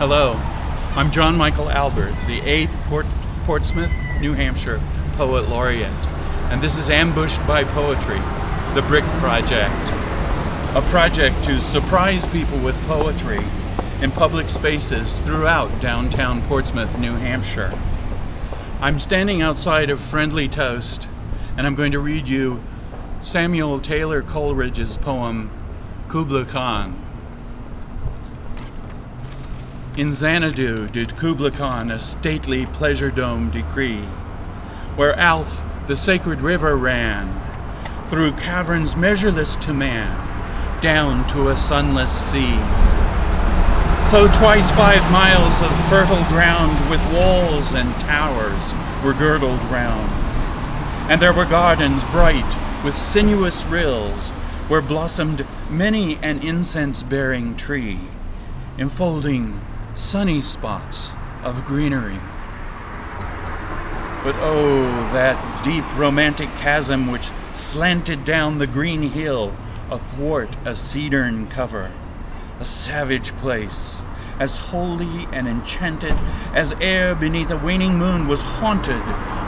Hello, I'm John Michael Albert, the 8th Portsmouth, New Hampshire Poet Laureate, and this is Ambushed by Poetry, the Brick Project, a project to surprise people with poetry in public spaces throughout downtown Portsmouth, New Hampshire. I'm standing outside of Friendly Toast, and I'm going to read you Samuel Taylor Coleridge's poem, Kubla Khan. In Xanadu did Kubla Khan a stately pleasure dome decree, where Alph, the sacred river, ran, through caverns measureless to man, down to a sunless sea. So twice 5 miles of fertile ground with walls and towers were girdled round, and there were gardens bright with sinuous rills, where blossomed many an incense-bearing tree, enfolding sunny spots of greenery. But oh, that deep romantic chasm which slanted down the green hill athwart a cedarn cover, a savage place, as holy and enchanted as ere beneath a waning moon was haunted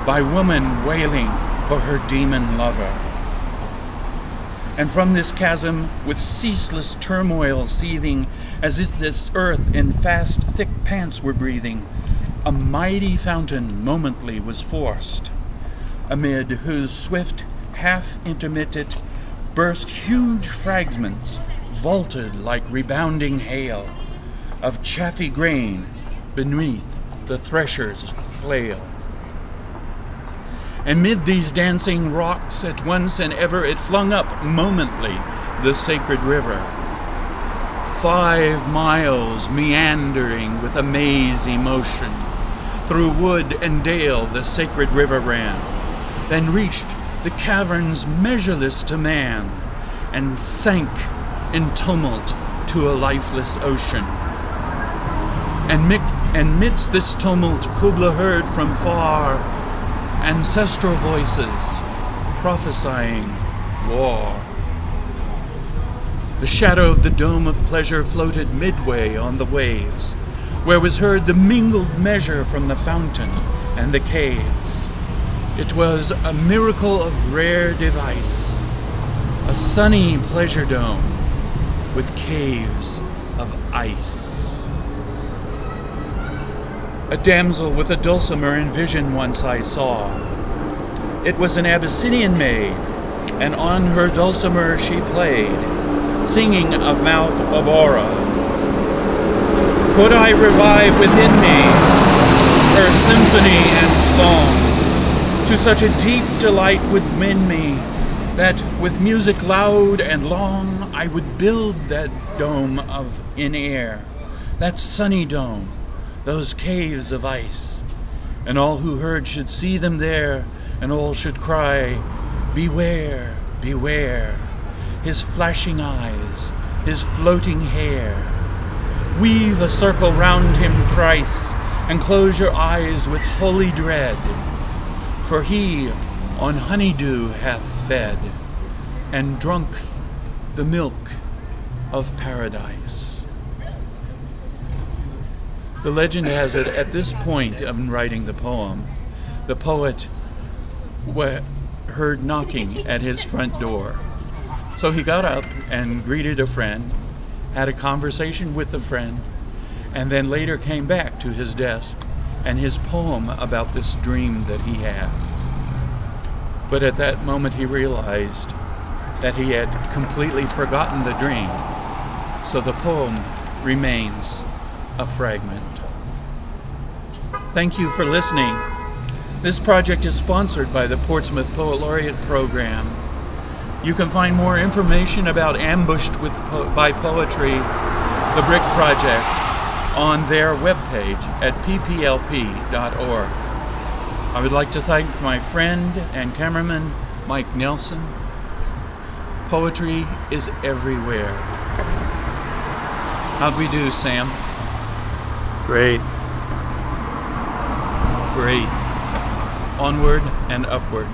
by woman wailing for her demon lover. And from this chasm, with ceaseless turmoil seething, as if this earth in fast, thick pants were breathing, a mighty fountain momently was forced, amid whose swift, half-intermittent, burst huge fragments, vaulted like rebounding hail, of chaffy grain beneath the thresher's flail. And mid these dancing rocks at once and ever it flung up momently the sacred river. 5 miles meandering with a mazy motion, through wood and dale the sacred river ran, then reached the caverns measureless to man, and sank in tumult to a lifeless ocean. And midst this tumult Kubla heard from far ancestral voices prophesying war. The shadow of the dome of pleasure floated midway on the waves, where was heard the mingled measure from the fountain and the caves. It was a miracle of rare device, a sunny pleasure dome with caves of ice. A damsel with a dulcimer in vision once I saw. It was an Abyssinian maid, and on her dulcimer she played, singing of Mount Abora. Could I revive within me her symphony and song, to such a deep delight would win me, that with music loud and long I would build that dome in air, that sunny dome, those caves of ice, and all who heard should see them there, and all should cry, beware, beware, his flashing eyes, his floating hair. Weave a circle round him thrice, and close your eyes with holy dread, for he on honeydew hath fed, and drunk the milk of paradise. The legend has it, at this point of writing the poem, the poet heard knocking at his front door. So he got up and greeted a friend, had a conversation with the friend, and then later came back to his desk and his poem about this dream that he had. But at that moment he realized that he had completely forgotten the dream, so the poem remains a fragment. Thank you for listening. This project is sponsored by the Portsmouth Poet Laureate Program. You can find more information about Ambushed by Poetry, the Brick Project, on their webpage at pplp.org. I would like to thank my friend and cameraman, Mike Nelson. Poetry is everywhere. How'd we do, Sam? Great. Great. Onward and upward.